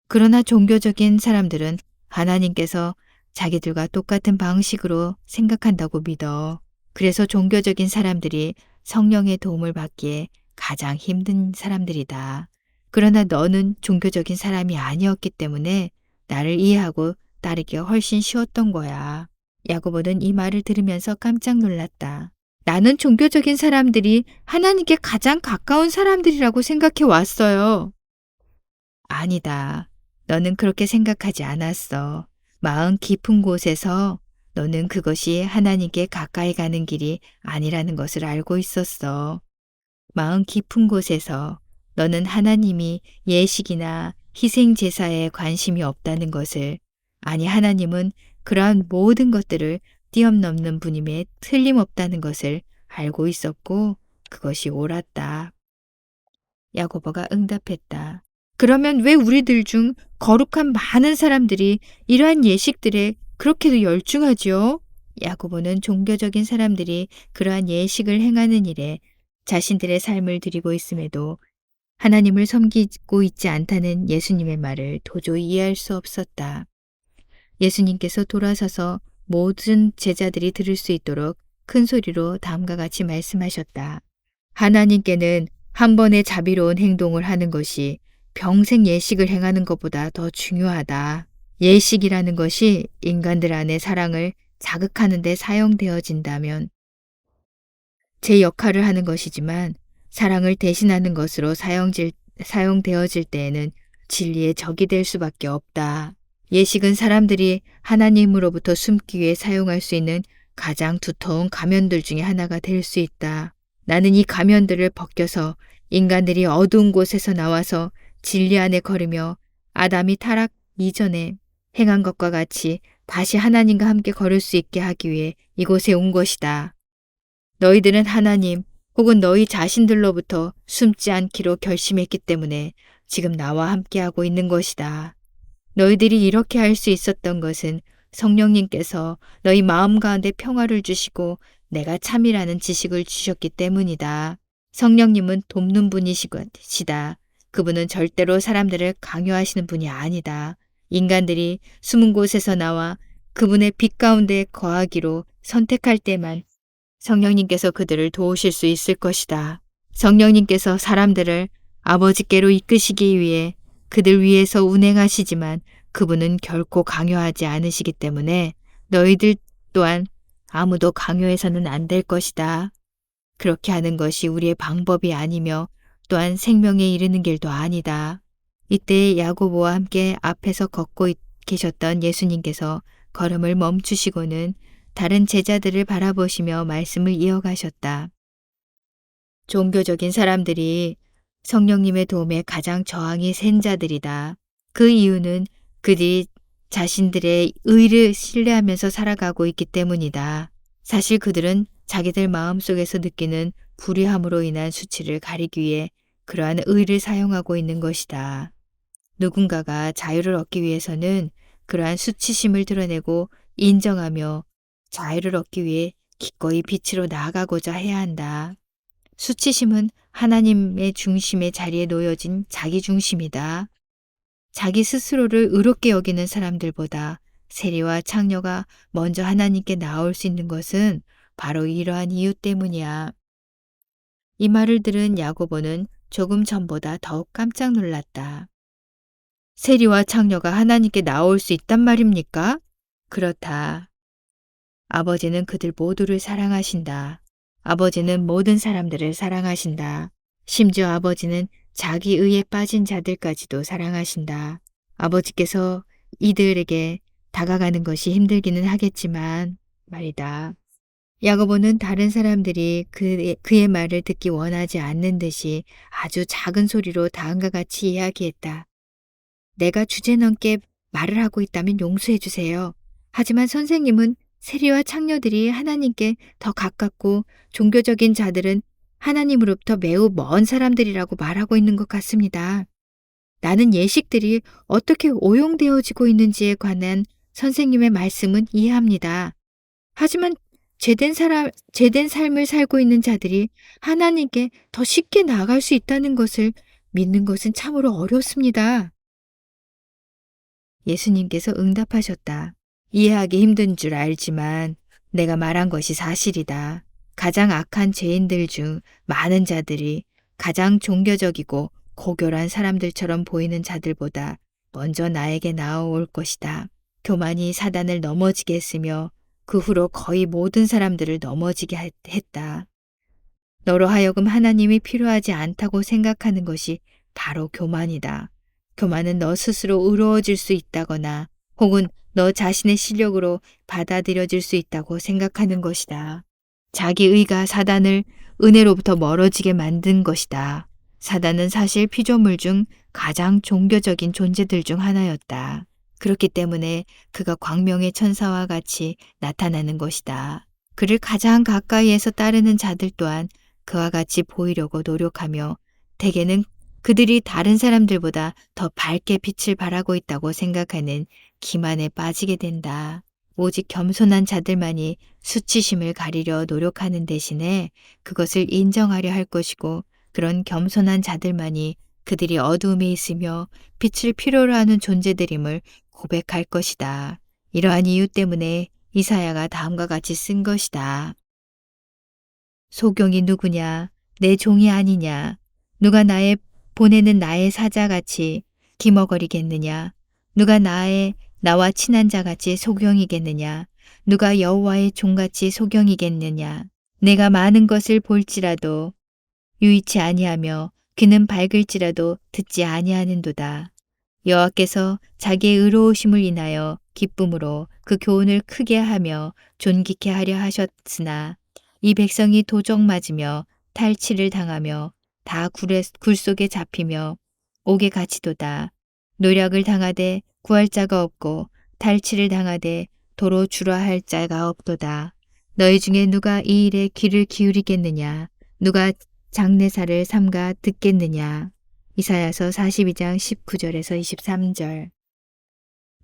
그러나 종교적인 사람들은 하나님께서 자기들과 똑같은 방식으로 생각한다고 믿어. 그래서 종교적인 사람들이 성령의 도움을 받기에 가장 힘든 사람들이다. 그러나 너는 종교적인 사람이 아니었기 때문에 나를 이해하고 따르기가 훨씬 쉬웠던 거야. 야고보는 이 말을 들으면서 깜짝 놀랐다. 나는 종교적인 사람들이 하나님께 가장 가까운 사람들이라고 생각해 왔어요. 아니다. 너는 그렇게 생각하지 않았어. 마음 깊은 곳에서 너는 그것이 하나님께 가까이 가는 길이 아니라는 것을 알고 있었어. 마음 깊은 곳에서 너는 하나님이 예식이나 희생 제사에 관심이 없다는 것을, 아니 하나님은 그러한 모든 것들을 뛰어넘는 분임에 틀림없다는 것을 알고 있었고 그것이 옳았다. 야고보가 응답했다. 그러면 왜 우리들 중 거룩한 많은 사람들이 이러한 예식들에 그렇게도 열중하지요? 야고보는 종교적인 사람들이 그러한 예식을 행하는 일에 자신들의 삶을 드리고 있음에도 하나님을 섬기고 있지 않다는 예수님의 말을 도저히 이해할 수 없었다. 예수님께서 돌아서서 모든 제자들이 들을 수 있도록 큰 소리로 다음과 같이 말씀하셨다. 하나님께는 한 번의 자비로운 행동을 하는 것이 평생 예식을 행하는 것보다 더 중요하다. 예식이라는 것이 인간들 안의 사랑을 자극하는 데 사용되어진다면 제 역할을 하는 것이지만 사랑을 대신하는 것으로 사용되어질 때에는 진리의 적이 될 수밖에 없다. 예식은 사람들이 하나님으로부터 숨기 위해 사용할 수 있는 가장 두터운 가면들 중에 하나가 될 수 있다. 나는 이 가면들을 벗겨서 인간들이 어두운 곳에서 나와서 진리 안에 걸으며 아담이 타락 이전에 행한 것과 같이 다시 하나님과 함께 걸을 수 있게 하기 위해 이곳에 온 것이다. 너희들은 하나님 혹은 너희 자신들로부터 숨지 않기로 결심했기 때문에 지금 나와 함께하고 있는 것이다. 너희들이 이렇게 할 수 있었던 것은 성령님께서 너희 마음 가운데 평화를 주시고 내가 참이라는 지식을 주셨기 때문이다. 성령님은 돕는 분이시다. 그분은 절대로 사람들을 강요하시는 분이 아니다. 인간들이 숨은 곳에서 나와 그분의 빛 가운데 거하기로 선택할 때만 성령님께서 그들을 도우실 수 있을 것이다. 성령님께서 사람들을 아버지께로 이끄시기 위해 그들 위해서 운행하시지만 그분은 결코 강요하지 않으시기 때문에 너희들 또한 아무도 강요해서는 안 될 것이다. 그렇게 하는 것이 우리의 방법이 아니며 또한 생명에 이르는 길도 아니다. 이때 야고보와 함께 앞에서 걷고 계셨던 예수님께서 걸음을 멈추시고는 다른 제자들을 바라보시며 말씀을 이어가셨다. 종교적인 사람들이 성령님의 도움에 가장 저항이 센 자들이다. 그 이유는 그들이 자신들의 의를 신뢰하면서 살아가고 있기 때문이다. 사실 그들은 자기들 마음속에서 느끼는 불의함으로 인한 수치를 가리기 위해 그러한 의를 사용하고 있는 것이다. 누군가가 자유를 얻기 위해서는 그러한 수치심을 드러내고 인정하며 자유를 얻기 위해 기꺼이 빛으로 나아가고자 해야 한다. 수치심은 하나님의 중심의 자리에 놓여진 자기 중심이다. 자기 스스로를 의롭게 여기는 사람들보다 세리와 창녀가 먼저 하나님께 나올 수 있는 것은 바로 이러한 이유 때문이야. 이 말을 들은 야고보는 조금 전보다 더욱 깜짝 놀랐다. 세리와 창녀가 하나님께 나올 수 있단 말입니까? 그렇다. 아버지는 그들 모두를 사랑하신다. 아버지는 모든 사람들을 사랑하신다. 심지어 아버지는 자기 의에 빠진 자들까지도 사랑하신다. 아버지께서 이들에게 다가가는 것이 힘들기는 하겠지만 말이다. 야고보는 다른 사람들이 그의 말을 듣기 원하지 않는 듯이 아주 작은 소리로 다음과 같이 이야기했다. 내가 주제넘게 말을 하고 있다면 용서해 주세요. 하지만 선생님은 세리와 창녀들이 하나님께 더 가깝고 종교적인 자들은 하나님으로부터 매우 먼 사람들이라고 말하고 있는 것 같습니다. 나는 예식들이 어떻게 오용되어지고 있는지에 관한 선생님의 말씀은 이해합니다. 하지만 제된 삶을 살고 있는 자들이 하나님께 더 쉽게 나아갈 수 있다는 것을 믿는 것은 참으로 어렵습니다. 예수님께서 응답하셨다. 이해하기 힘든 줄 알지만 내가 말한 것이 사실이다. 가장 악한 죄인들 중 많은 자들이 가장 종교적이고 고결한 사람들처럼 보이는 자들보다 먼저 나에게 나아올 것이다. 교만이 사단을 넘어지게 했으며 그 후로 거의 모든 사람들을 넘어지게 했다. 너로 하여금 하나님이 필요하지 않다고 생각하는 것이 바로 교만이다. 교만은 너 스스로 의로워질 수 있다거나 혹은 너 자신의 실력으로 받아들여질 수 있다고 생각하는 것이다. 자기 의가 사단을 은혜로부터 멀어지게 만든 것이다. 사단은 사실 피조물 중 가장 종교적인 존재들 중 하나였다. 그렇기 때문에 그가 광명의 천사와 같이 나타나는 것이다. 그를 가장 가까이에서 따르는 자들 또한 그와 같이 보이려고 노력하며 대개는 그들이 다른 사람들보다 더 밝게 빛을 발하고 있다고 생각하는 기만에 빠지게 된다. 오직 겸손한 자들만이 수치심을 가리려 노력하는 대신에 그것을 인정하려 할 것이고 그런 겸손한 자들만이 그들이 어두움에 있으며 빛을 필요로 하는 존재들임을 고백할 것이다. 이러한 이유 때문에 이사야가 다음과 같이 쓴 것이다. 소경이 누구냐? 내 종이 아니냐? 누가 보내는 나의 사자같이 기머거리겠느냐? 누가 나와 친한 자같이 소경이겠느냐? 누가 여호와의 종같이 소경이겠느냐? 내가 많은 것을 볼지라도 유의치 아니하며 귀는 밝을지라도 듣지 아니하는도다. 여호와께서 자기의 의로우심을 인하여 기쁨으로 그 교훈을 크게 하며 존귀케 하려 하셨으나 이 백성이 도적 맞으며 탈취를 당하며 다 굴 속에 잡히며 옥에 갇히도다. 노력을 당하되 구할 자가 없고 탈취를 당하되 도로 주라 할 자가 없도다. 너희 중에 누가 이 일에 귀를 기울이겠느냐? 누가 장례사를 삼가 듣겠느냐? 이사야서 42장 19절에서 23절.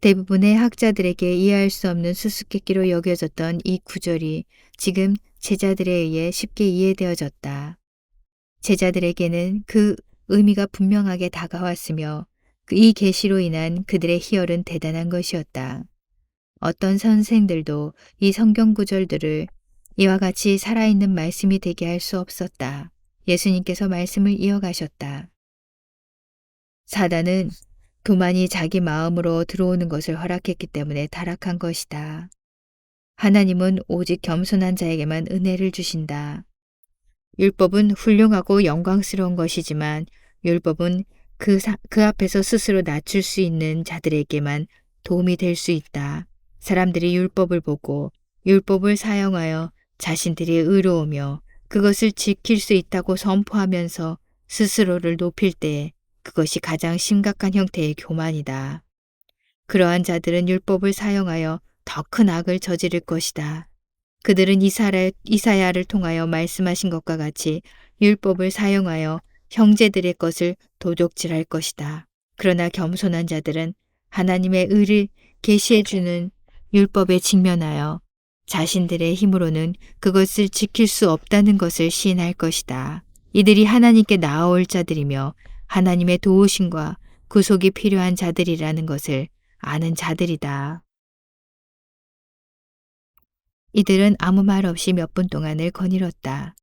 대부분의 학자들에게 이해할 수 없는 수수께끼로 여겨졌던 이 구절이 지금 제자들에 의해 쉽게 이해되어졌다. 제자들에게는 그 의미가 분명하게 다가왔으며 이 계시로 인한 그들의 희열은 대단한 것이었다. 어떤 선생들도 이 성경 구절들을 이와 같이 살아있는 말씀이 되게 할 수 없었다. 예수님께서 말씀을 이어가셨다. 사단은 교만이 자기 마음으로 들어오는 것을 허락했기 때문에 타락한 것이다. 하나님은 오직 겸손한 자에게만 은혜를 주신다. 율법은 훌륭하고 영광스러운 것이지만 율법은 그 앞에서 스스로 낮출 수 있는 자들에게만 도움이 될 수 있다. 사람들이 율법을 보고 율법을 사용하여 자신들이 의로우며 그것을 지킬 수 있다고 선포하면서 스스로를 높일 때 그것이 가장 심각한 형태의 교만이다. 그러한 자들은 율법을 사용하여 더 큰 악을 저지를 것이다. 그들은 이사야를 통하여 말씀하신 것과 같이 율법을 사용하여 형제들의 것을 도적질할 것이다. 그러나 겸손한 자들은 하나님의 의를 계시해주는 율법에 직면하여 자신들의 힘으로는 그것을 지킬 수 없다는 것을 시인할 것이다. 이들이 하나님께 나아올 자들이며 하나님의 도우심과 구속이 필요한 자들이라는 것을 아는 자들이다. 이들은 아무 말 없이 몇 분 동안을 거닐었다.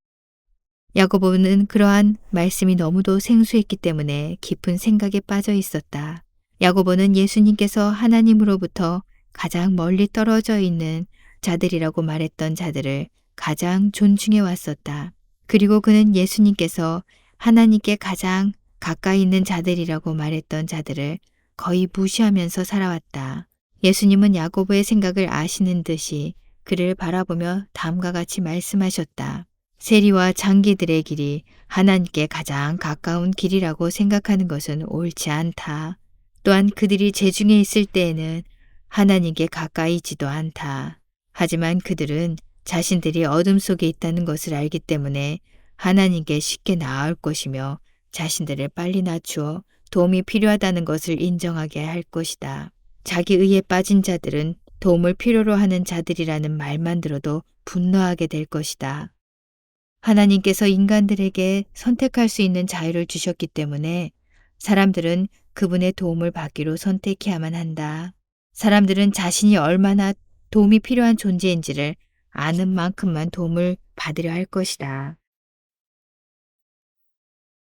야고보는 그러한 말씀이 너무도 생소했기 때문에 깊은 생각에 빠져 있었다. 야고보는 예수님께서 하나님으로부터 가장 멀리 떨어져 있는 자들이라고 말했던 자들을 가장 존중해 왔었다. 그리고 그는 예수님께서 하나님께 가장 가까이 있는 자들이라고 말했던 자들을 거의 무시하면서 살아왔다. 예수님은 야고보의 생각을 아시는 듯이 그를 바라보며 다음과 같이 말씀하셨다. 세리와 장기들의 길이 하나님께 가장 가까운 길이라고 생각하는 것은 옳지 않다. 또한 그들이 재중에 있을 때에는 하나님께 가까이 있지도 않다. 하지만 그들은 자신들이 어둠 속에 있다는 것을 알기 때문에 하나님께 쉽게 나아올 것이며 자신들을 빨리 낮추어 도움이 필요하다는 것을 인정하게 할 것이다. 자기 의에 빠진 자들은 도움을 필요로 하는 자들이라는 말만 들어도 분노하게 될 것이다. 하나님께서 인간들에게 선택할 수 있는 자유를 주셨기 때문에 사람들은 그분의 도움을 받기로 선택해야만 한다. 사람들은 자신이 얼마나 도움이 필요한 존재인지를 아는 만큼만 도움을 받으려 할 것이다.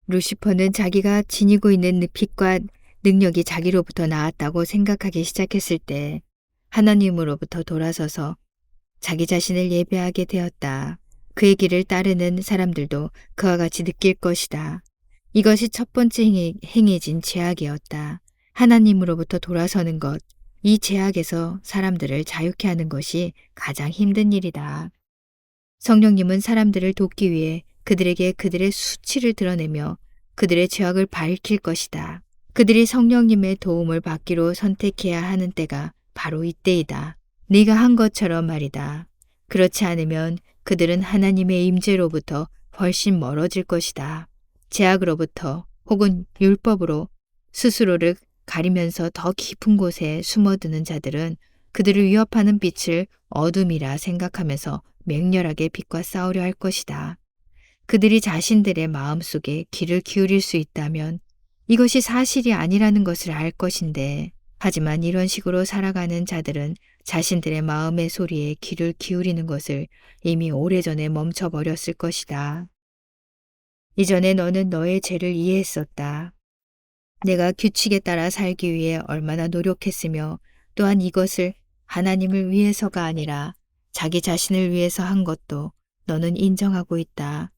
루시퍼는 자기가 지니고 있는 빛과 능력이 자기로부터 나왔다고 생각하기 시작했을 때 하나님으로부터 돌아서서 자기 자신을 예배하게 되었다. 그의 길을 따르는 사람들도 그와 같이 느낄 것이다. 이것이 첫 번째 행해진 죄악이었다. 하나님으로부터 돌아서는 것, 이 죄악에서 사람들을 자유케 하는 것이 가장 힘든 일이다. 성령님은 사람들을 돕기 위해 그들에게 그들의 수치를 드러내며 그들의 죄악을 밝힐 것이다. 그들이 성령님의 도움을 받기로 선택해야 하는 때가 바로 이때이다. 네가 한 것처럼 말이다. 그렇지 않으면 그들은 하나님의 임재로부터 훨씬 멀어질 것이다. 죄악으로부터 혹은 율법으로 스스로를 가리면서 더 깊은 곳에 숨어드는 자들은 그들을 위협하는 빛을 어둠이라 생각하면서 맹렬하게 빛과 싸우려 할 것이다. 그들이 자신들의 마음속에 귀를 기울일 수 있다면 이것이 사실이 아니라는 것을 알 것인데, 하지만 이런 식으로 살아가는 자들은 자신들의 마음의 소리에 귀를 기울이는 것을 이미 오래전에 멈춰버렸을 것이다. 이전에 너는 너의 죄를 이해했었다. 내가 규칙에 따라 살기 위해 얼마나 노력했으며 또한 이것을 하나님을 위해서가 아니라 자기 자신을 위해서 한 것도 너는 인정하고 있다.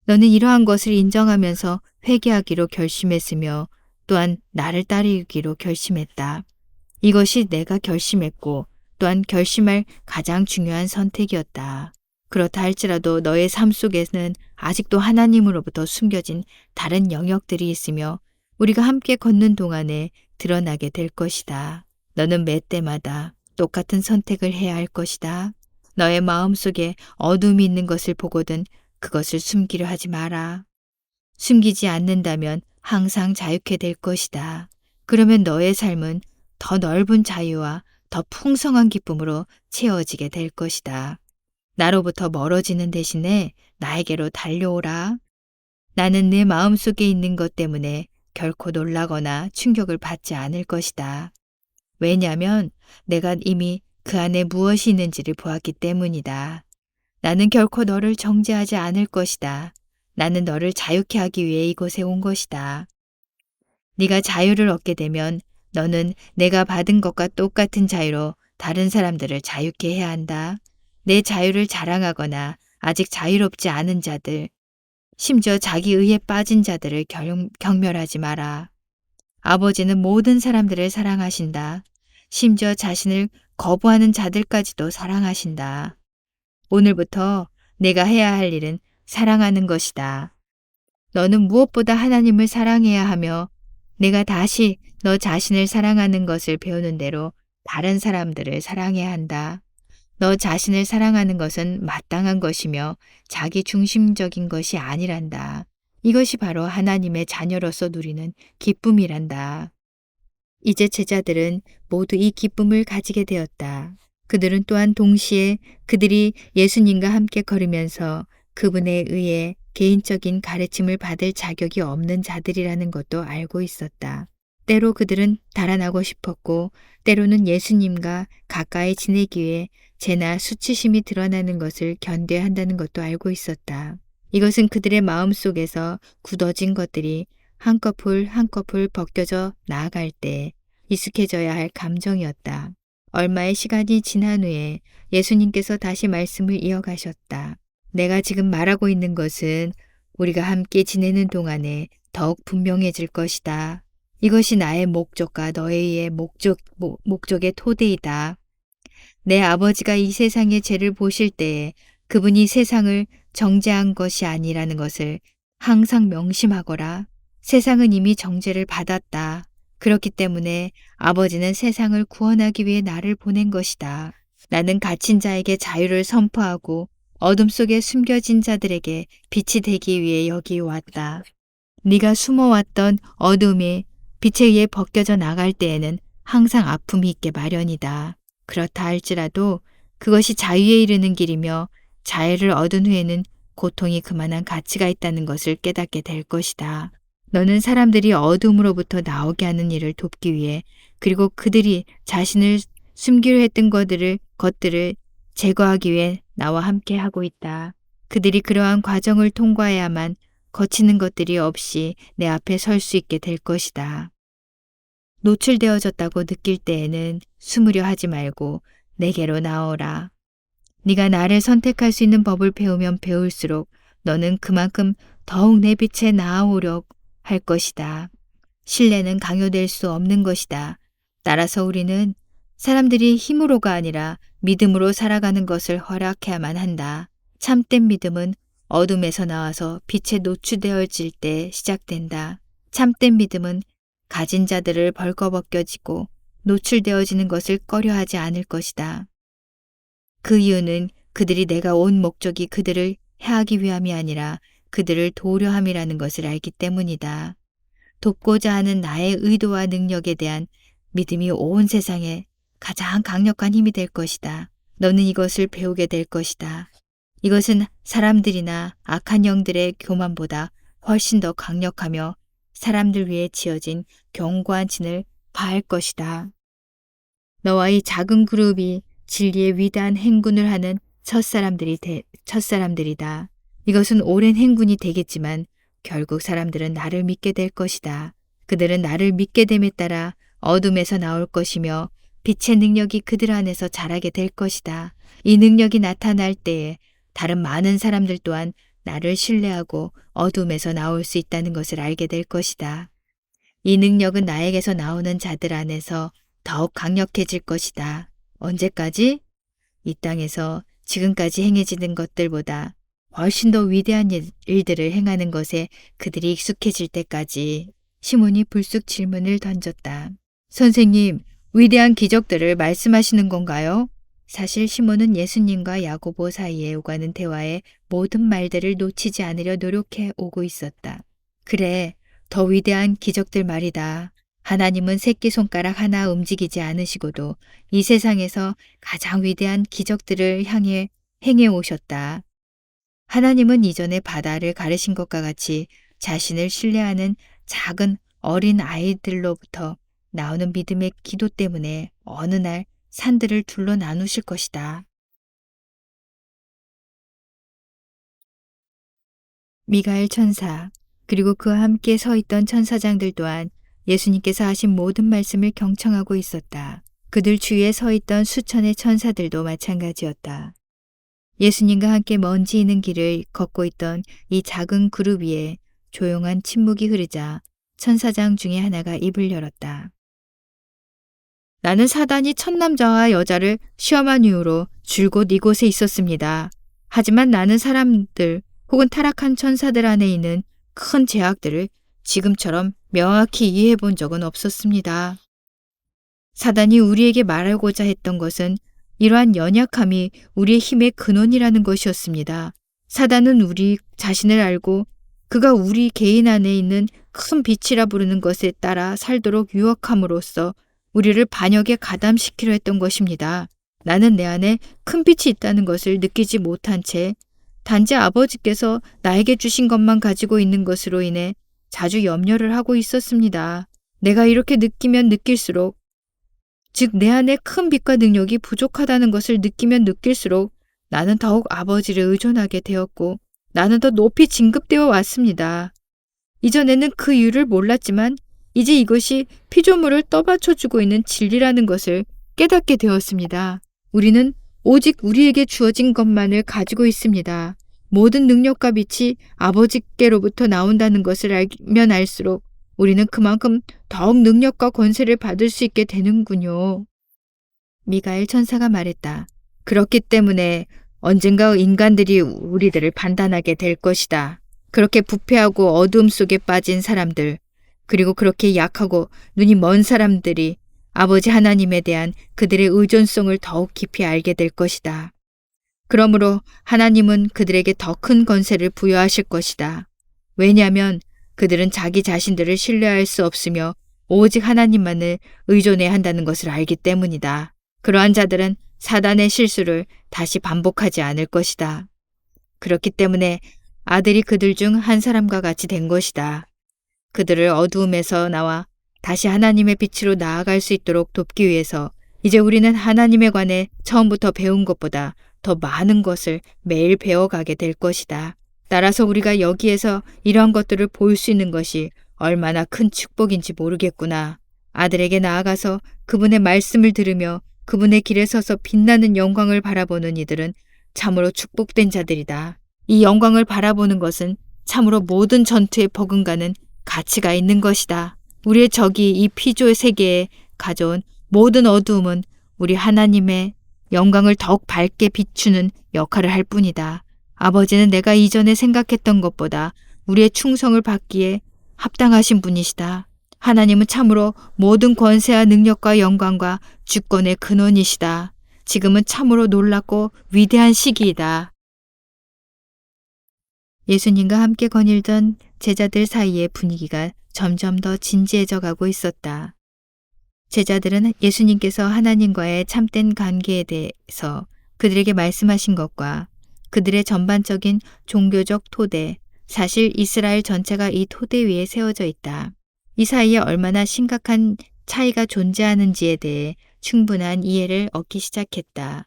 너는 이러한 것을 인정하면서 회개하기로 결심했으며 또한 나를 따르기로 결심했다. 이것이 내가 결심했고 또한 결심할 가장 중요한 선택이었다. 그렇다 할지라도 너의 삶 속에는 아직도 하나님으로부터 숨겨진 다른 영역들이 있으며 우리가 함께 걷는 동안에 드러나게 될 것이다. 너는 매 때마다 똑같은 선택을 해야 할 것이다. 너의 마음속에 어둠이 있는 것을 보거든 그것을 숨기려 하지 마라. 숨기지 않는다면 항상 자유케 될 것이다. 그러면 너의 삶은 더 넓은 자유와 더 풍성한 기쁨으로 채워지게 될 것이다. 나로부터 멀어지는 대신에 나에게로 달려오라. 나는 내 마음속에 있는 것 때문에 결코 놀라거나 충격을 받지 않을 것이다. 왜냐하면 내가 이미 그 안에 무엇이 있는지를 보았기 때문이다. 나는 결코 너를 정죄하지 않을 것이다. 나는 너를 자유케 하기 위해 이곳에 온 것이다. 네가 자유를 얻게 되면 너는 내가 받은 것과 똑같은 자유로 다른 사람들을 자유케 해야 한다. 내 자유를 자랑하거나 아직 자유롭지 않은 자들, 심지어 자기 의에 빠진 자들을 경멸하지 마라. 아버지는 모든 사람들을 사랑하신다. 심지어 자신을 거부하는 자들까지도 사랑하신다. 오늘부터 내가 해야 할 일은 사랑하는 것이다. 너는 무엇보다 하나님을 사랑해야 하며 내가 다시 너 자신을 사랑하는 것을 배우는 대로 다른 사람들을 사랑해야 한다. 너 자신을 사랑하는 것은 마땅한 것이며 자기 중심적인 것이 아니란다. 이것이 바로 하나님의 자녀로서 누리는 기쁨이란다. 이제 제자들은 모두 이 기쁨을 가지게 되었다. 그들은 또한 동시에 그들이 예수님과 함께 걸으면서 그분에 의해 개인적인 가르침을 받을 자격이 없는 자들이라는 것도 알고 있었다. 때로 그들은 달아나고 싶었고 때로는 예수님과 가까이 지내기 위해 죄나 수치심이 드러나는 것을 견뎌야 한다는 것도 알고 있었다. 이것은 그들의 마음속에서 굳어진 것들이 한꺼풀 한꺼풀 벗겨져 나아갈 때 익숙해져야 할 감정이었다. 얼마의 시간이 지난 후에 예수님께서 다시 말씀을 이어가셨다. 내가 지금 말하고 있는 것은 우리가 함께 지내는 동안에 더욱 분명해질 것이다. 이것이 나의 목적과 너의 목적의 토대이다. 내 아버지가 이 세상의 죄를 보실 때에 그분이 세상을 정죄한 것이 아니라는 것을 항상 명심하거라. 세상은 이미 정죄를 받았다. 그렇기 때문에 아버지는 세상을 구원하기 위해 나를 보낸 것이다. 나는 갇힌 자에게 자유를 선포하고 어둠 속에 숨겨진 자들에게 빛이 되기 위해 여기 왔다. 네가 숨어왔던 어둠이 빛에 의해 벗겨져 나갈 때에는 항상 아픔이 있게 마련이다. 그렇다 할지라도 그것이 자유에 이르는 길이며 자유를 얻은 후에는 고통이 그만한 가치가 있다는 것을 깨닫게 될 것이다. 너는 사람들이 어둠으로부터 나오게 하는 일을 돕기 위해 그리고 그들이 자신을 숨기려 했던 것들을 제거하기 위해 나와 함께 하고 있다. 그들이 그러한 과정을 통과해야만 거치는 것들이 없이 내 앞에 설 수 있게 될 것이다. 노출되어졌다고 느낄 때에는 숨으려 하지 말고 내게로 나오라. 네가 나를 선택할 수 있는 법을 배우면 배울수록 너는 그만큼 더욱 내 빛에 나아오려 할 것이다. 신뢰는 강요될 수 없는 것이다. 따라서 우리는 사람들이 힘으로가 아니라 믿음으로 살아가는 것을 허락해야만 한다. 참된 믿음은 어둠에서 나와서 빛에 노출되어질 때 시작된다. 참된 믿음은 가진 자들을 벌거벗겨지고 노출되어지는 것을 꺼려하지 않을 것이다. 그 이유는 그들이 내가 온 목적이 그들을 해하기 위함이 아니라 그들을 도우려 함이라는 것을 알기 때문이다. 돕고자 하는 나의 의도와 능력에 대한 믿음이 온 세상에 가장 강력한 힘이 될 것이다. 너는 이것을 배우게 될 것이다. 이것은 사람들이나 악한 영들의 교만보다 훨씬 더 강력하며 사람들 위해 지어진 견고한 진을 파할 것이다. 너와 이 작은 그룹이 진리의 위대한 행군을 하는 첫사람들이다. 이것은 오랜 행군이 되겠지만 결국 사람들은 나를 믿게 될 것이다. 그들은 나를 믿게 됨에 따라 어둠에서 나올 것이며 빛의 능력이 그들 안에서 자라게 될 것이다. 이 능력이 나타날 때에 다른 많은 사람들 또한 나를 신뢰하고 어둠에서 나올 수 있다는 것을 알게 될 것이다. 이 능력은 나에게서 나오는 자들 안에서 더욱 강력해질 것이다. 언제까지? 이 땅에서 지금까지 행해지는 것들보다 훨씬 더 위대한 일들을 행하는 것에 그들이 익숙해질 때까지. 시몬이 불쑥 질문을 던졌다. 선생님, 위대한 기적들을 말씀하시는 건가요? 사실 시몬은 예수님과 야고보 사이에 오가는 대화의 모든 말들을 놓치지 않으려 노력해 오고 있었다. 그래, 더 위대한 기적들 말이다. 하나님은 새끼손가락 하나 움직이지 않으시고도 이 세상에서 가장 위대한 기적들을 향해 행해 오셨다. 하나님은 이전에 바다를 가르신 것과 같이 자신을 신뢰하는 작은 어린 아이들로부터 나오는 믿음의 기도 때문에 어느 날 산들을 둘러 나누실 것이다. 미가엘 천사, 그리고 그와 함께 서 있던 천사장들 또한 예수님께서 하신 모든 말씀을 경청하고 있었다. 그들 주위에 서 있던 수천의 천사들도 마찬가지였다. 예수님과 함께 먼지 있는 길을 걷고 있던 이 작은 그룹 위에 조용한 침묵이 흐르자 천사장 중에 하나가 입을 열었다. 나는 사단이 첫 남자와 여자를 시험한 이후로 줄곧 이곳에 있었습니다. 하지만 나는 사람들 혹은 타락한 천사들 안에 있는 큰 제약들을 지금처럼 명확히 이해해 본 적은 없었습니다. 사단이 우리에게 말하고자 했던 것은 이러한 연약함이 우리의 힘의 근원이라는 것이었습니다. 사단은 우리 자신을 알고 그가 우리 개인 안에 있는 큰 빛이라 부르는 것에 따라 살도록 유혹함으로써 우리를 반역에 가담시키려 했던 것입니다. 나는 내 안에 큰 빛이 있다는 것을 느끼지 못한 채 단지 아버지께서 나에게 주신 것만 가지고 있는 것으로 인해 자주 염려를 하고 있었습니다. 내가 이렇게 느끼면 느낄수록, 즉 내 안에 큰 빛과 능력이 부족하다는 것을 느끼면 느낄수록 나는 더욱 아버지를 의존하게 되었고 나는 더 높이 진급되어 왔습니다. 이전에는 그 이유를 몰랐지만 이제 이것이 피조물을 떠받쳐주고 있는 진리라는 것을 깨닫게 되었습니다. 우리는 오직 우리에게 주어진 것만을 가지고 있습니다. 모든 능력과 빛이 아버지께로부터 나온다는 것을 알면 알수록 우리는 그만큼 더욱 능력과 권세를 받을 수 있게 되는군요. 미가엘 천사가 말했다. 그렇기 때문에 언젠가 인간들이 우리들을 판단하게 될 것이다. 그렇게 부패하고 어두움 속에 빠진 사람들, 그리고 그렇게 약하고 눈이 먼 사람들이 아버지 하나님에 대한 그들의 의존성을 더욱 깊이 알게 될 것이다. 그러므로 하나님은 그들에게 더 큰 권세를 부여하실 것이다. 왜냐하면 그들은 자기 자신들을 신뢰할 수 없으며 오직 하나님만을 의존해야 한다는 것을 알기 때문이다. 그러한 자들은 사단의 실수를 다시 반복하지 않을 것이다. 그렇기 때문에 아들이 그들 중 한 사람과 같이 된 것이다. 그들을 어두움에서 나와 다시 하나님의 빛으로 나아갈 수 있도록 돕기 위해서 이제 우리는 하나님에 관해 처음부터 배운 것보다 더 많은 것을 매일 배워가게 될 것이다. 따라서 우리가 여기에서 이러한 것들을 볼 수 있는 것이 얼마나 큰 축복인지 모르겠구나. 아들에게 나아가서 그분의 말씀을 들으며 그분의 길에 서서 빛나는 영광을 바라보는 이들은 참으로 축복된 자들이다. 이 영광을 바라보는 것은 참으로 모든 전투에 버금가는 가치가 있는 것이다. 우리의 적이 이 피조의 세계에 가져온 모든 어두움은 우리 하나님의 영광을 더욱 밝게 비추는 역할을 할 뿐이다. 아버지는 내가 이전에 생각했던 것보다 우리의 충성을 받기에 합당하신 분이시다. 하나님은 참으로 모든 권세와 능력과 영광과 주권의 근원이시다. 지금은 참으로 놀랍고 위대한 시기이다. 예수님과 함께 거닐던 제자들 사이의 분위기가 점점 더 진지해져 가고 있었다. 제자들은 예수님께서 하나님과의 참된 관계에 대해서 그들에게 말씀하신 것과 그들의 전반적인 종교적 토대, 사실 이스라엘 전체가 이 토대 위에 세워져 있다. 이 사이에 얼마나 심각한 차이가 존재하는지에 대해 충분한 이해를 얻기 시작했다.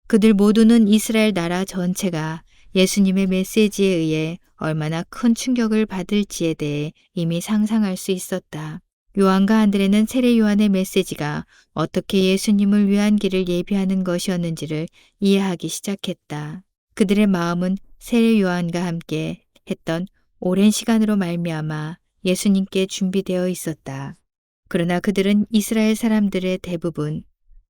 그들 모두는 이스라엘 나라 전체가 예수님의 메시지에 의해 얼마나 큰 충격을 받을지에 대해 이미 상상할 수 있었다. 요한과 안드레는 세례 요한의 메시지가 어떻게 예수님을 위한 길을 예비하는 것이었는지를 이해하기 시작했다. 그들의 마음은 세례 요한과 함께 했던 오랜 시간으로 말미암아 예수님께 준비되어 있었다. 그러나 그들은 이스라엘 사람들의 대부분,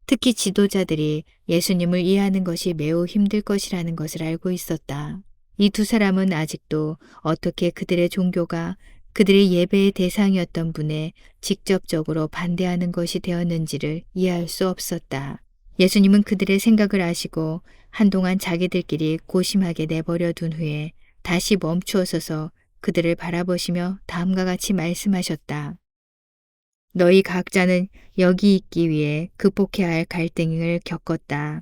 특히 지도자들이 예수님을 이해하는 것이 매우 힘들 것이라는 것을 알고 있었다. 이 두 사람은 아직도 어떻게 그들의 종교가 그들의 예배의 대상이었던 분에 직접적으로 반대하는 것이 되었는지를 이해할 수 없었다. 예수님은 그들의 생각을 아시고 한동안 자기들끼리 고심하게 내버려 둔 후에 다시 멈추어 서서 그들을 바라보시며 다음과 같이 말씀하셨다. 너희 각자는 여기 있기 위해 극복해야 할 갈등을 겪었다.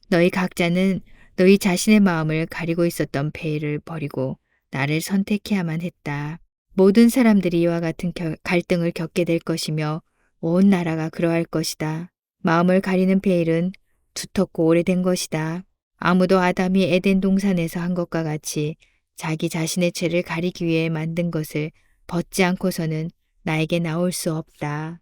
너희 각자는 너희 자신의 마음을 가리고 있었던 베일을 버리고 나를 선택해야만 했다. 모든 사람들이 이와 같은 갈등을 겪게 될 것이며 온 나라가 그러할 것이다. 마음을 가리는 베일은 두텁고 오래된 것이다. 아무도 아담이 에덴 동산에서 한 것과 같이 자기 자신의 죄를 가리기 위해 만든 것을 벗지 않고서는 나에게 나올 수 없다.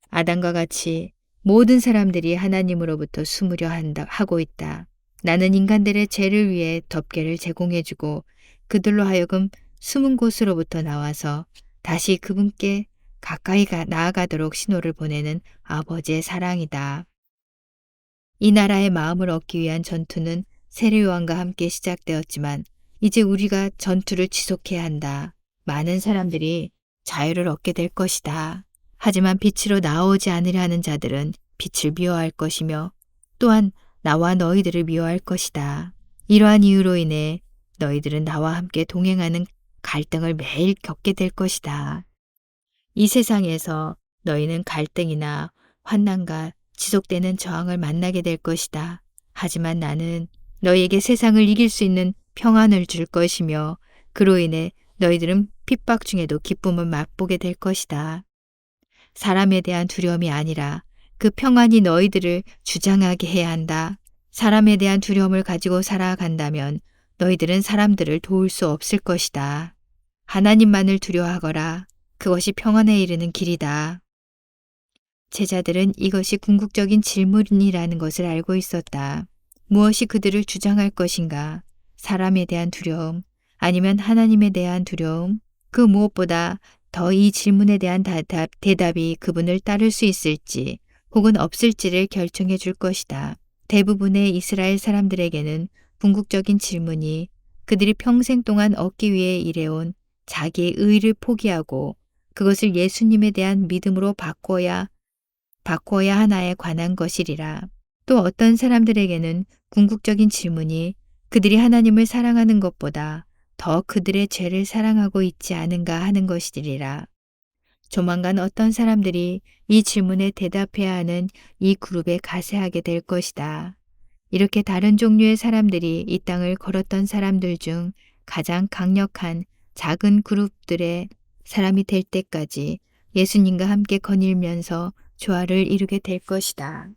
아담과 같이 모든 사람들이 하나님으로부터 숨으려 하고 있다. 나는 인간들의 죄를 위해 덮개를 제공해주고 그들로 하여금 숨은 곳으로부터 나와서 다시 그분께 가까이 나아가도록 신호를 보내는 아버지의 사랑이다. 이 나라의 마음을 얻기 위한 전투는 세례 요한과 함께 시작되었지만 이제 우리가 전투를 지속해야 한다. 많은 사람들이 자유를 얻게 될 것이다. 하지만 빛으로 나오지 않으려 하는 자들은 빛을 미워할 것이며 또한 나와 너희들을 미워할 것이다. 이러한 이유로 인해 너희들은 나와 함께 동행하는 갈등을 매일 겪게 될 것이다. 이 세상에서 너희는 갈등이나 환난과 지속되는 저항을 만나게 될 것이다. 하지만 나는 너희에게 세상을 이길 수 있는 평안을 줄 것이며 그로 인해 너희들은 핍박 중에도 기쁨을 맛보게 될 것이다. 사람에 대한 두려움이 아니라 그 평안이 너희들을 주장하게 해야 한다. 사람에 대한 두려움을 가지고 살아간다면 너희들은 사람들을 도울 수 없을 것이다. 하나님만을 두려워하거라. 그것이 평안에 이르는 길이다. 제자들은 이것이 궁극적인 질문이라는 것을 알고 있었다. 무엇이 그들을 주장할 것인가? 사람에 대한 두려움, 아니면 하나님에 대한 두려움? 그 무엇보다 더 이 질문에 대한 대답이 그분을 따를 수 있을지 혹은 없을지를 결정해 줄 것이다. 대부분의 이스라엘 사람들에게는 궁극적인 질문이 그들이 평생 동안 얻기 위해 일해온 자기의 의를 포기하고 그것을 예수님에 대한 믿음으로 바꿔야 하나에 관한 것이리라. 또 어떤 사람들에게는 궁극적인 질문이 그들이 하나님을 사랑하는 것보다 더 그들의 죄를 사랑하고 있지 않은가 하는 것이리라. 조만간 어떤 사람들이 이 질문에 대답해야 하는 이 그룹에 가세하게 될 것이다. 이렇게 다른 종류의 사람들이 이 땅을 걸었던 사람들 중 가장 강력한 작은 그룹들의 사람이 될 때까지 예수님과 함께 거닐면서 조화를 이루게 될 것이다.